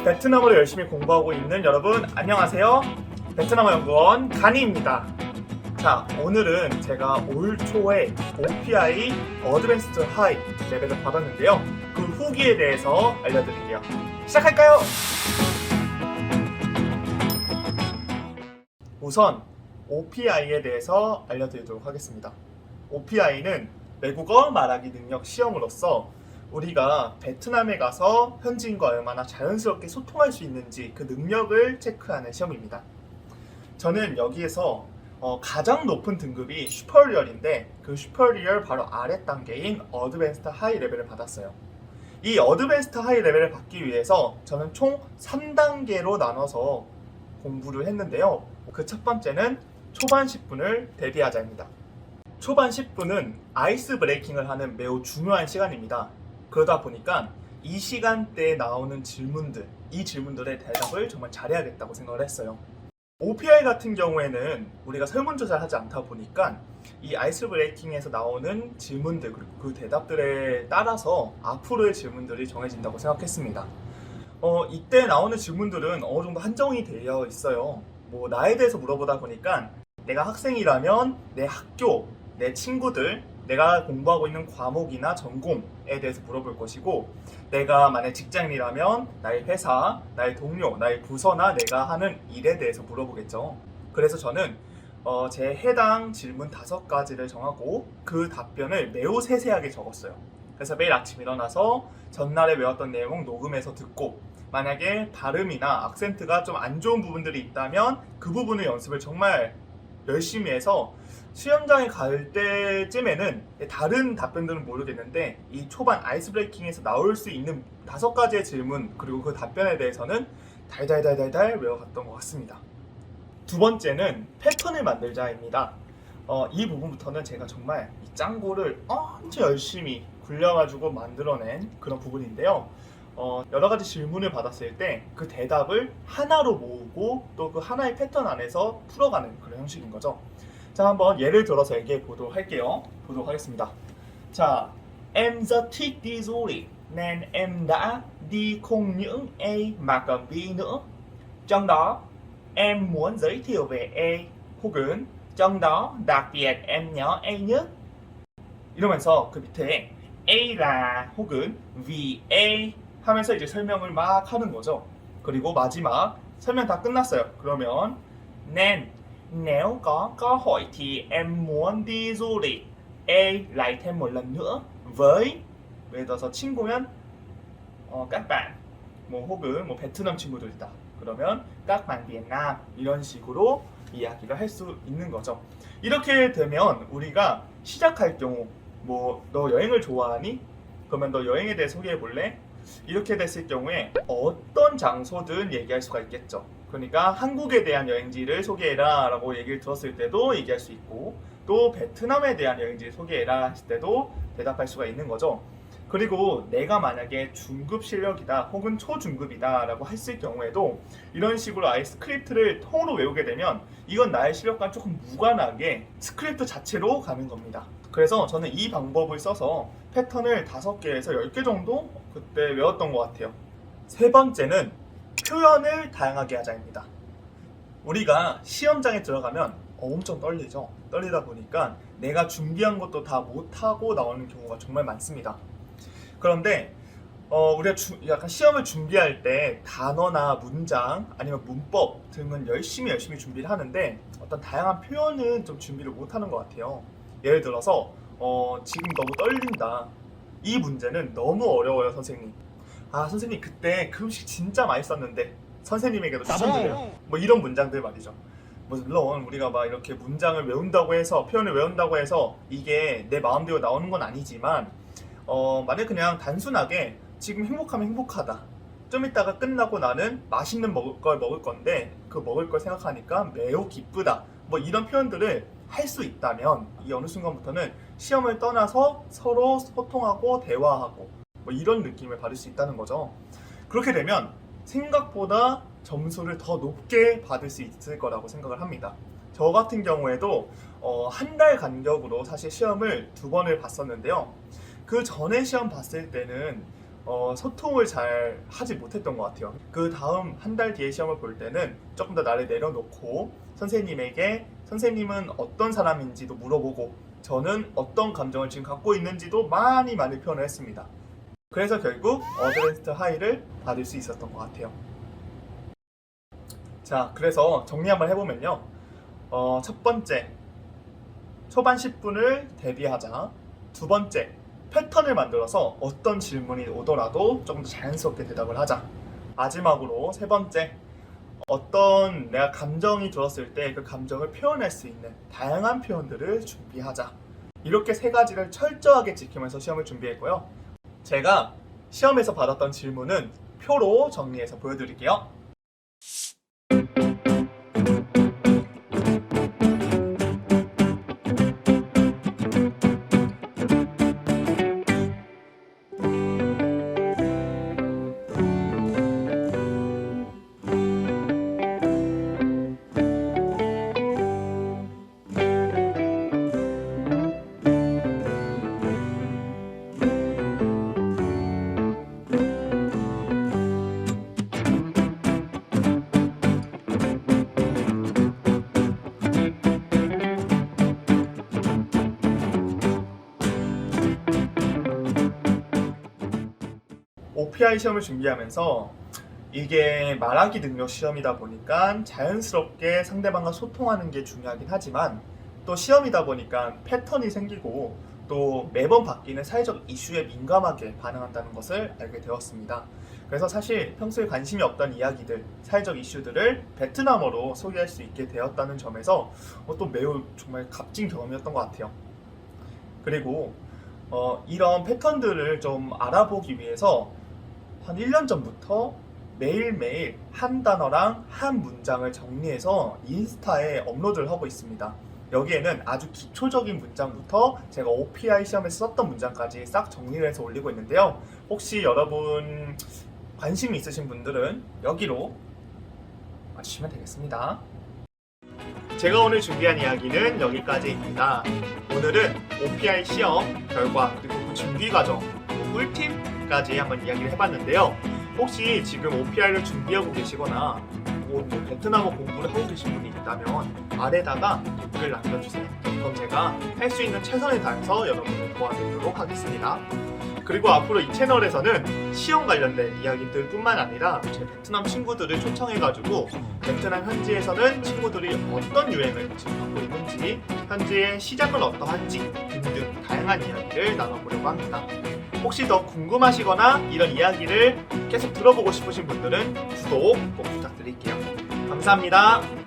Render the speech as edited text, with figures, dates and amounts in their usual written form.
베트남어를 열심히 공부하고 있는 여러분 안녕하세요. 베트남어 연구원 가니입니다. 자, 오늘은 제가 올 초에 OPI 어드밴스드 하이 레벨을 받았는데요. 그 후기에 대해서 알려드릴게요. 시작할까요? 우선 OPI에 대해서 알려드리도록 하겠습니다. OPI는 외국어 말하기 능력 시험으로서 우리가 베트남에 가서 현지인과 얼마나 자연스럽게 소통할 수 있는지 그 능력을 체크하는 시험입니다. 저는 여기에서 가장 높은 등급이 슈퍼리얼인데 그 슈퍼리얼 바로 아래 단계인 어드밴스드 하이 레벨을 받았어요. 이 어드밴스드 하이 레벨을 받기 위해서 저는 총 3단계로 나눠서 공부를 했는데요. 그 첫 번째는 초반 10분을 대비하자입니다. 초반 10분은 아이스 브레이킹을 하는 매우 중요한 시간입니다. 그러다 보니까 이 시간대에 나오는 질문들, 이 질문들의 대답을 정말 잘해야겠다고 생각을 했어요. OPI 같은 경우에는 우리가 설문조사를 하지 않다 보니까 이 아이스 브레이킹에서 나오는 질문들 그리고 그 대답들에 따라서 앞으로의 질문들이 정해진다고 생각했습니다. 이때 나오는 질문들은 어느 정도 한정이 되어 있어요. 나에 대해서 물어보다 보니까 내가 학생이라면 내 학교, 내 친구들, 내가 공부하고 있는 과목이나 전공에 대해서 물어볼 것이고, 내가 만약 직장인이라면 나의 회사, 나의 동료, 나의 부서나 내가 하는 일에 대해서 물어보겠죠. 그래서 저는 제 해당 질문 5가지를 정하고 그 답변을 매우 세세하게 적었어요. 그래서 매일 아침 일어나서 전날에 외웠던 내용 녹음해서 듣고, 만약에 발음이나 악센트가 좀 안 좋은 부분들이 있다면 그 부분의 연습을 정말 열심히 해서 시험장에 갈 때쯤에는 다른 답변들은 모르겠는데 이 초반 아이스 브레이킹에서 나올 수 있는 5가지의 질문 그리고 그 답변에 대해서는 달달달달달 외워갔던 것 같습니다. 두 번째는 패턴을 만들자입니다. 이 부분부터는 제가 정말 이 짱구를 엄청 열심히 굴려가지고 만들어낸 그런 부분인데요. 여러 가지 질문을 받았을 때 그 대답을 하나로 모으고 또 그 하나의 패턴 안에서 풀어가는 그런 형식인 거죠. 자, 한번 예를 들어서 얘기해 보도록 하겠습니다. 자, em rất thích đi du lịch nên em đã đi cùng những A mà còn B nữa. trong đó em muốn giới thiệu về A 혹은 trong đó đặc biệt em nhớ A nhất. 이러면서 그 밑에 A라 혹은 vì A 하면서 이제 설명을 막 하는 거죠. 그리고 마지막 설명 다 끝났어요. 그러면 nên nếu có cơ hội thì em muốn đi du lịch A lại thêm một lần nữa với 예를 들어서 친구면 các bạn 혹은 베트남 친구들이다. 그러면 các bạn Việt Nam 이런 식으로 이야기를 할 수 있는 거죠. 이렇게 되면 우리가 시작할 경우 너 여행을 좋아하니? 그러면 너 여행에 대해 소개해 볼래? 이렇게 됐을 경우에 어떤 장소든 얘기할 수가 있겠죠. 그러니까 한국에 대한 여행지를 소개해라 라고 얘기를 들었을 때도 얘기할 수 있고, 또 베트남에 대한 여행지를 소개해라 했을 때도 대답할 수가 있는 거죠. 그리고 내가 만약에 중급 실력이다 혹은 초중급이다 라고 했을 경우에도 이런 식으로 아예 스크립트를 통으로 외우게 되면 이건 나의 실력과 조금 무관하게 스크립트 자체로 가는 겁니다. 그래서 저는 이 방법을 써서 패턴을 5개에서 10개 정도 그때 외웠던 것 같아요. 세 번째는 표현을 다양하게 하자입니다. 우리가 시험장에 들어가면 엄청 떨리죠. 떨리다 보니까 내가 준비한 것도 다 못하고 나오는 경우가 정말 많습니다. 그런데 우리가 약간 시험을 준비할 때 단어나 문장 아니면 문법 등은 열심히 준비를 하는데 어떤 다양한 표현은 좀 준비를 못하는 것 같아요. 예를 들어서 지금 너무 떨린다. 이 문제는 너무 어려워요, 선생님. 선생님 그때 그 음식 진짜 맛있었는데 선생님에게도 추천드려요. 이런 문장들 말이죠. 물론 우리가 막 이렇게 문장을 외운다고 해서 표현을 외운다고 해서 이게 내 마음대로 나오는 건 아니지만 만약 그냥 단순하게 지금 행복하면 행복하다. 좀 이따가 끝나고 나는 맛있는 걸 먹을 건데 그 먹을 걸 생각하니까 매우 기쁘다. 이런 표현들을 할 수 있다면 이 어느 순간부터는 시험을 떠나서 서로 소통하고 대화하고 이런 느낌을 받을 수 있다는 거죠. 그렇게 되면 생각보다 점수를 더 높게 받을 수 있을 거라고 생각을 합니다. 저 같은 경우에도 한 달 간격으로 사실 시험을 2번을 봤었는데요. 그 전에 시험 봤을 때는 소통을 잘 하지 못했던 것 같아요. 그 다음 한 달 뒤에 시험을 볼 때는 조금 더 나를 내려놓고 선생님에게 선생님은 어떤 사람인지도 물어보고 저는 어떤 감정을 지금 갖고 있는지도 많이 표현을 했습니다. 그래서 결국 어드밴스드 하이를 받을 수 있었던 것 같아요. 자, 그래서 정리 한번 해보면요. 첫 번째, 초반 10분을 대비하자. 두 번째, 패턴을 만들어서 어떤 질문이 오더라도 조금 더 자연스럽게 대답을 하자. 마지막으로 세 번째, 어떤 내가 감정이 들었을 때 그 감정을 표현할 수 있는 다양한 표현들을 준비하자. 이렇게 세 가지를 철저하게 지키면서 시험을 준비했고요. 제가 시험에서 받았던 질문은 표로 정리해서 보여드릴게요. OPI 시험을 준비하면서 이게 말하기 능력 시험이다 보니까 자연스럽게 상대방과 소통하는 게 중요하긴 하지만 또 시험이다 보니까 패턴이 생기고 또 매번 바뀌는 사회적 이슈에 민감하게 반응한다는 것을 알게 되었습니다. 그래서 사실 평소에 관심이 없던 이야기들, 사회적 이슈들을 베트남어로 소개할 수 있게 되었다는 점에서 또 매우 정말 값진 경험이었던 것 같아요. 그리고 이런 패턴들을 좀 알아보기 위해서 한 1년 전부터 매일매일 한 단어랑 한 문장을 정리해서 인스타에 업로드를 하고 있습니다. 여기에는 아주 기초적인 문장부터 제가 OPI 시험에서 썼던 문장까지 싹 정리를 해서 올리고 있는데요. 혹시 여러분 관심이 있으신 분들은 여기로 와주시면 되겠습니다. 제가 오늘 준비한 이야기는 여기까지입니다. 오늘은 OPI 시험 결과 그리고 그 준비 과정, 꿀팁까지 한번 이야기를 해봤는데요. 혹시 지금 OPI를 준비하고 계시거나 뭐 베트남어 공부를 하고 계신 분이 있다면 아래다가 댓글 남겨주세요. 그럼 제가 할 수 있는 최선을 다해서 여러분을 도와드리도록 하겠습니다. 그리고 앞으로 이 채널에서는 시험 관련된 이야기들 뿐만 아니라 제 베트남 친구들을 초청해가지고 베트남 현지에서는 친구들이 어떤 유행을 지금 갖고 있는지, 현지의 시장은 어떠한지 등등 다양한 이야기를 나눠보려고 합니다. 혹시 더 궁금하시거나 이런 이야기를 계속 들어보고 싶으신 분들은 구독 꼭 부탁드릴게요. 감사합니다.